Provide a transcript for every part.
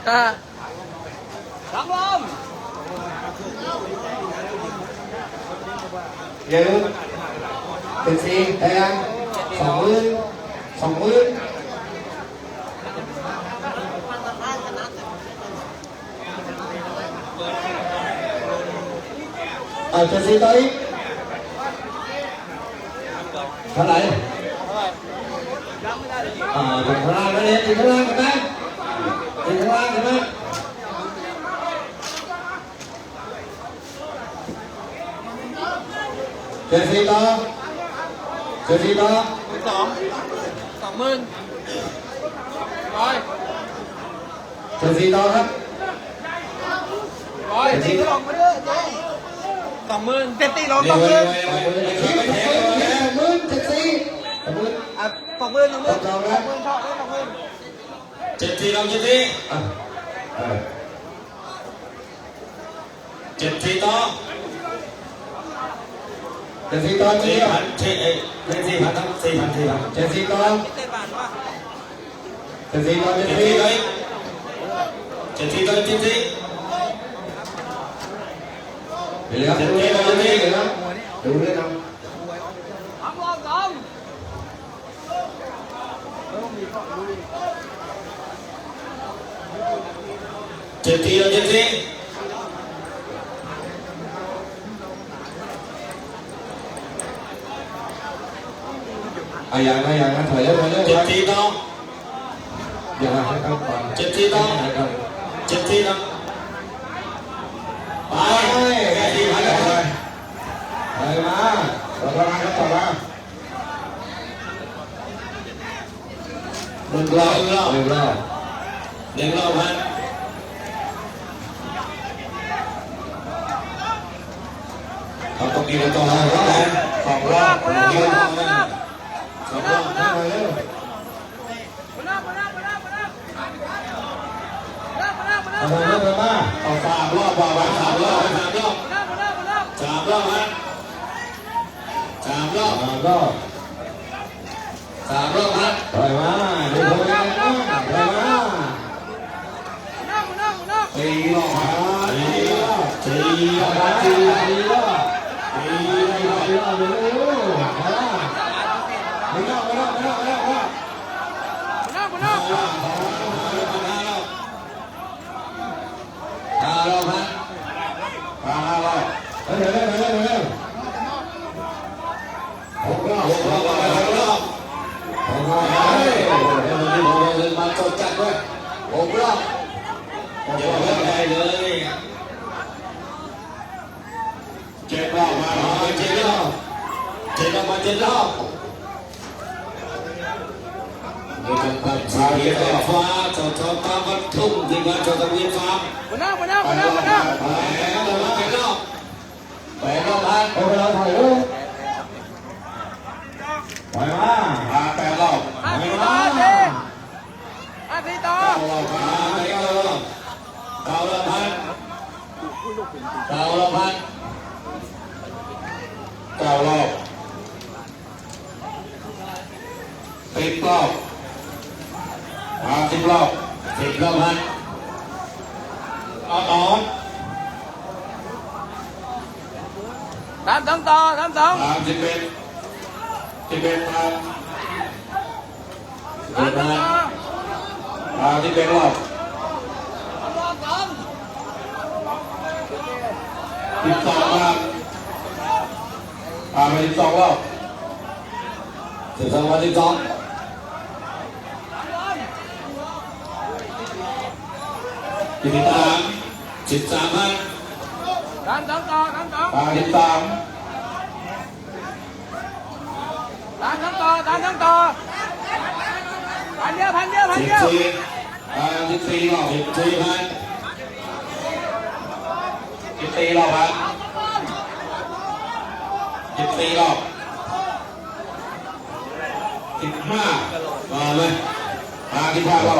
สามลมเยอะเป็นสี่ได้ยัง20,000จะสี่ต่ออีกเท่าไหร่ถึงข้างล่างแล้วเนี่ยถึงข้างล่างกันไหมถึงข้างล่างกันไหมเจ็ดสี่ต่อ20,000ร้อยเจ็ดสี่ต่อครับตีลงมาด้วย20,000ตีลง20,000 20,000เจ็ดสี่20,000 20,000ชอบได้20,000เจ็ดทีเราเจ็ดทีเจ็ดทีต่อเจ็ดสี่ต่อ4,000เจ็ด4,000ทั้ง4,000เจ็ดสี่ต่อเจ็ดบาทวะเจ็ดสี่ต่อเจ็ด เจ็ด สี่ ทีเลยเจ็ดทีต่อเจ็ดทีเดี๋ยวครับดูเลยนะดูเลยนะสามลมสองเจ็ดทีเราเจ็ดทีอย่างนะถอยเลยเจ็ดทีต่ออย่างนะให้ครับเจ็ดทีต่อเจ็ดทีต่อไปแค่4,000ไปมาต่อมาครับต่อมา1 รอบพันเขาต้องกินต่อ2 รอบ2 รอบ2 รอบเอา3 รอบบอกว่า3 รอบฮะ3 รอบต่อยมาดูเลยนะต่อยมา4 รอบฮะ4 รอบมาจดจัดด้วย6 รอบเดี๋ยวเลิกได้เลย7 รอบมา7 รอบมา7 รอบเดี๋ยวจะตัดสายฟ้าจอดตามวัดทุ่งที่งานจอดตะวันฟ้าไปแล้ว8 รอบพันโอ้ยเราถ่ายรูปไปมา 8 รอบ5 ทีต่อ9 รอบพัน9 รอบ10 รอบ10 รอบ10 รอบพันต่อ32 ต่อ32 11พัน11 พัน11 รอบ12 พันไป12 รอบ12 พัน12 13 พัน32 ต่อ32 13 32 ต่อพันเดียว14 รอบ14 พัน14 รอบพัน14 รอบ15มาไหม15 รอบ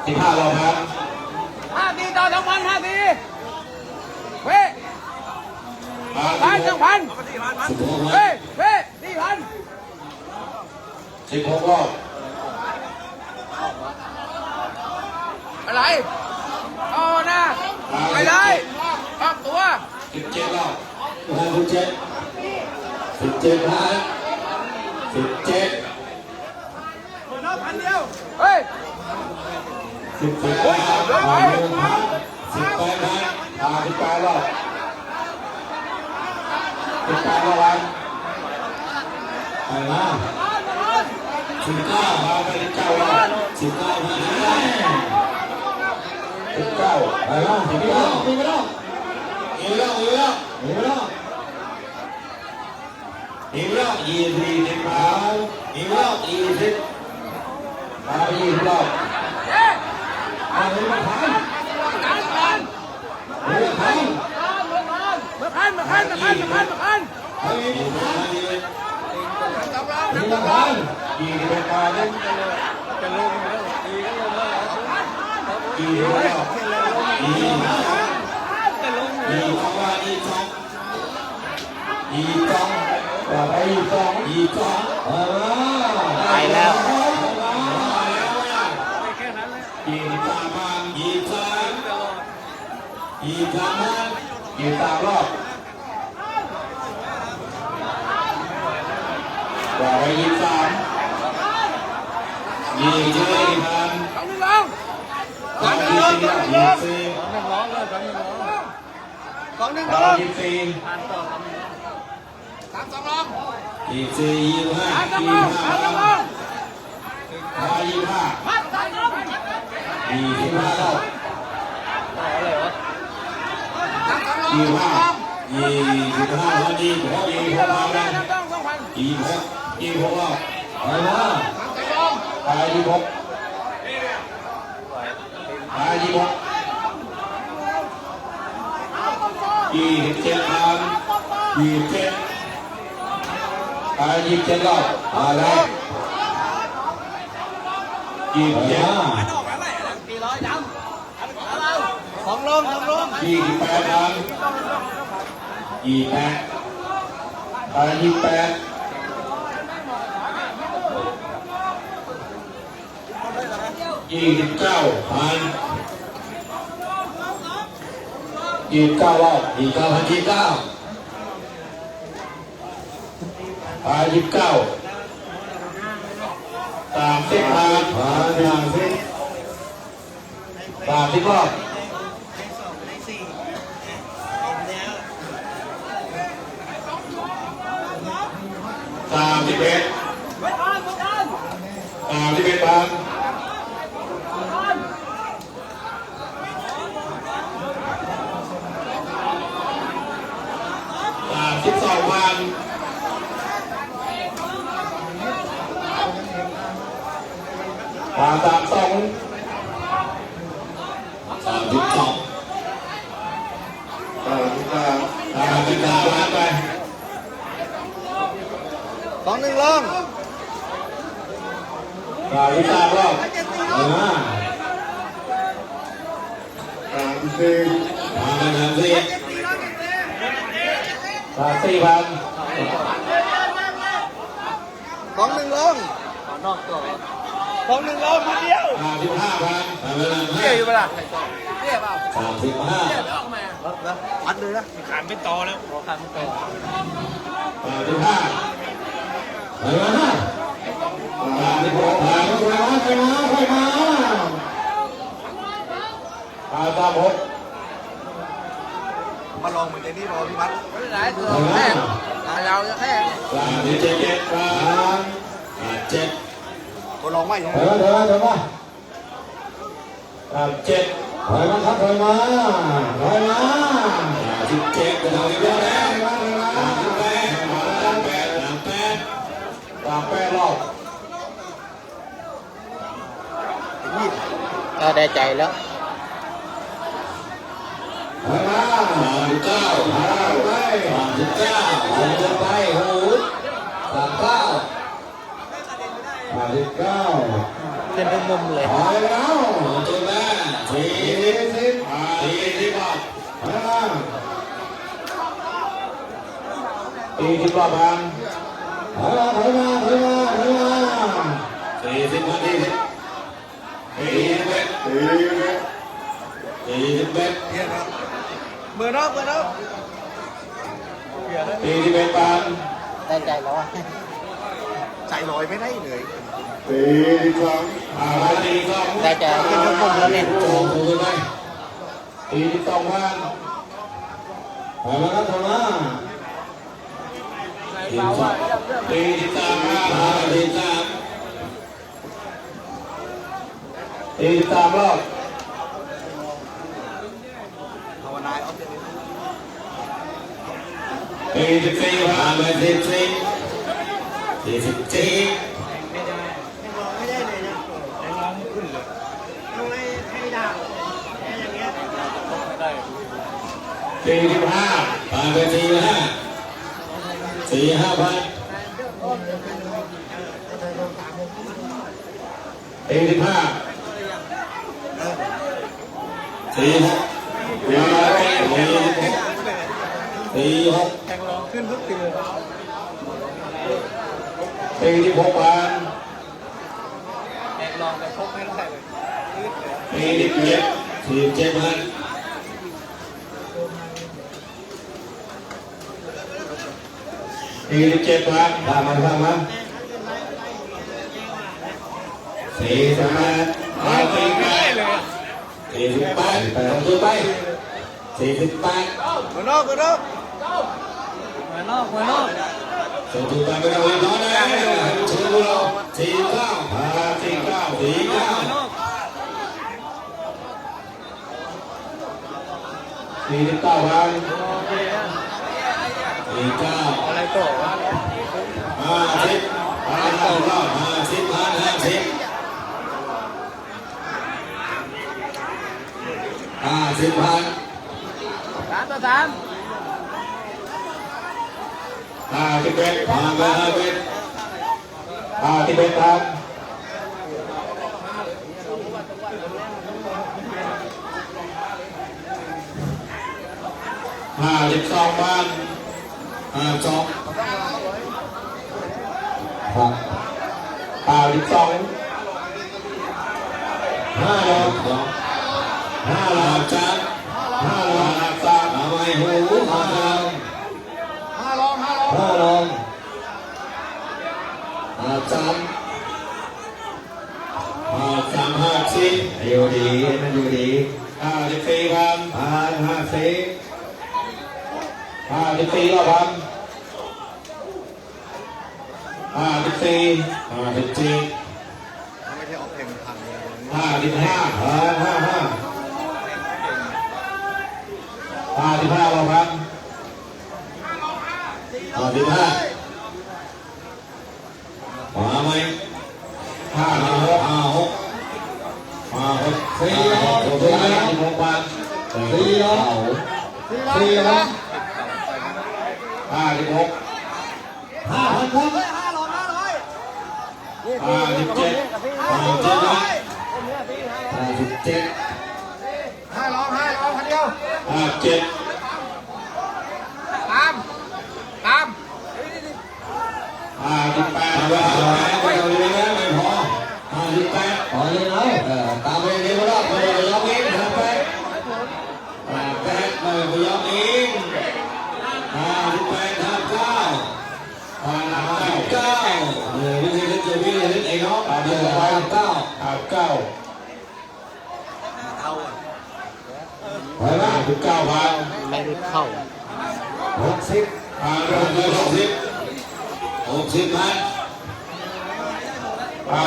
15 รอบครับ5 ทีต่อ2,000 5 ทีเว้ย2,000เว้ย4,000 16 รอบ อะไรเอาหน้าไปเลยออกตัว 17รอบ17นะ17 เฮ้ย 18รอบ18รอบไปมา19มาไป19รอบ19มา19ไปมา19รอบ20รอบ20รอบ20รอบมา20รอบมาเลยมาทันมาทัน มาคัน 20รอบ20รอบไปแล้ว 23รอบกว่าไป23 สองหนึ่งลง 24 สามสองลง 25 สามสองลงสามสองลง 25 พัดสามลง 25รอบ สามสองลง 25วันนี้ผมว่า26มาแล้ว ต้องพัน 26รอบไปมา สามสองลง ไป26ไป26 27พัน27ไป27รอบมาแล้ว27 400ดำสองลง 28พัน28ไป28 29พัน29รอบ29พัน29ไป29 30พัน30รอบ31 31พัน32พันไป สองหนึ่งลง 33รอบ34พัน สองหนึ่งลงนอกตัวสองหนึ่งลงทีเดียว 35พัน เตี้ยอยู่เปล่าเตี้ยเปล่า 35 เตี้ยออกมาอัดเลยนะขานไม่ต่อแล้วขานไม่ต่อ 35ไปมา36พัน36 มาลองเหมือนในนี้รอพี่มัดไม่ได้ตัวแค่เราจะแค่ 37พัน7 ก็ลองไม่ใช่ เดี๋ยวมา 7 ถอยมาครับถอยมา17กันแล้ว38รอบ ก็ได้ใจแล้ว ถอยมา 39ไปโอ้โห39เป็นมุมเลย ถอยแล้ว ตัวแม่40รอบ ถอยมา 40รอบพัน ถอยมา 40พัน40 41 เพี้ยนครับเบอร์นอกเบอร์นอกเพี้ยนนะ 41 บาท ได้ใจแล้วอ่ะ ใจลอยไม่ได้เลย มาตีสอง ได้ใจขึ้นยกมุมแล้วเนี่ย โอ้โหไป42 บาทไปมาครับโทน่า43 บาท43 รอบ ภาวนายออฟเดน 44 บาทไป44 45 บาทไป45 พัน45 46 แข่งรองขึ้นทุกปี 46 บาท แข่งรองแต่พกไม่ได้เลย 47 พัน47 พันตามมา48มา48ลงทุนไป48 เบอร์นอกเบอร์นอก มานอกมานอก ส่งทุนไปไม่ต้องรีบร้อนนะเชิญเรา49 49พัน49 อะไรต่อวะ 50พัน50พัน50พัน 3-3 51พัน51พัน52พัน52ครับ52 5ล้านจัด5ล้านจัดทำไมหู5ล้าน5ลอง3 50อยู่ดีมันอยู่ดี54พัน54รอบพัน54ไม่ได้ออกเพลงพังเลย 55รอบพัน55มาไหม56บาท56 5,000 ครับ57 5 ร้องคันเดียว 57 ตาม58ไม่เอาเลยนะไม่พอ58พอเลยแล้วตามไปเดี๋ยวรอบไม่ยอมเอง58ไม่ยอมเอง58 59วิธีเล่นจะวิ่งเล่นเองเนาะ59ไปละ19พัน ไม่ได้เข้า 60พัน60พัน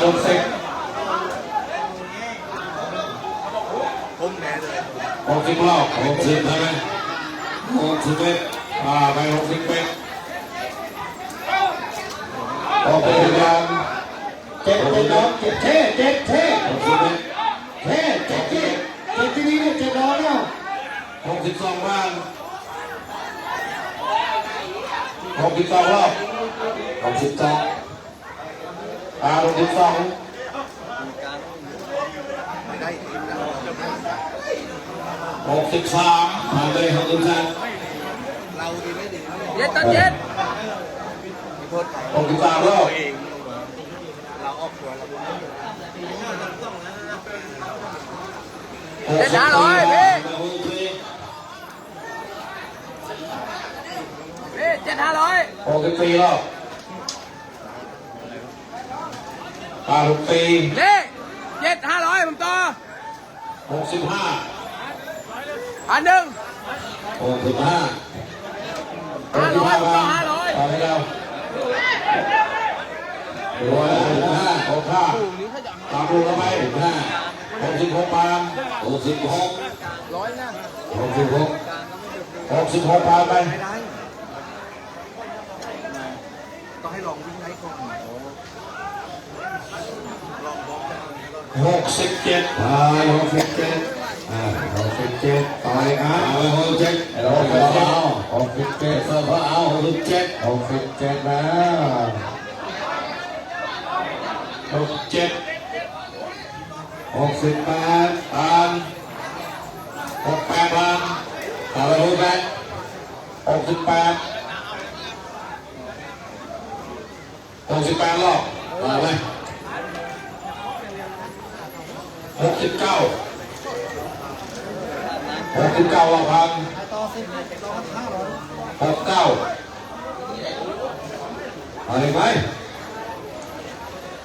60 ผมแน่เลย 60รอบ60ใช่ไหม61ไป61โอเคครับ7น้อง7เท่ที่นี่เนี่ย7น้องเนี่ย62พัน62รอบ62 ไม่ได้เองนะ 63ผ่านไป63 เราดีไม่ดี เย็ดตันเย็ด มีโทษ 63รอบ เองเราออกตัวเรา 500พี่พี่7 500 64รอบ64 นี่7 500ผมต่อ 65 1,000 65 500ผมต่อ ต่อให้เรา65 65ตามดูเข้าไป66ปาม66 500นะ 66ปามไป ต้องให้ลองวิ่งไล่ก่อน 67 ไป6767ต่อเลยครับ เอาไป67 เราเอา67เสิร์ฟเอา67 67แล้ว 67 68 ปาม68ปามเอาไป68 68รอบเอาไป69รอบพัน69เอาเลยไหม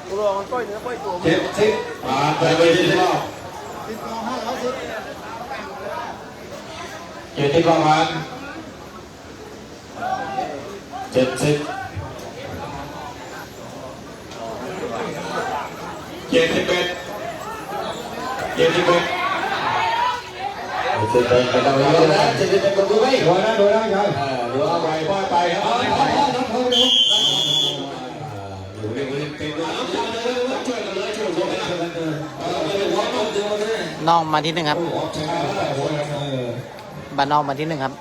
กูรอมันก้อยเนื้อก้อยตัว 70ผ่านไปเลย70รอบ70รอบพัน70 71 71ไปต่อเลยนะ71คนดูไหมดูนะครับ ดูเอาไปป้อยไปครับอยู่ในบริเวณเป็นช่วยกันเลยช่วยกัน น้องมาที่ 1ครับ โอ้โห บ้านน้องมาที่ 1ครับ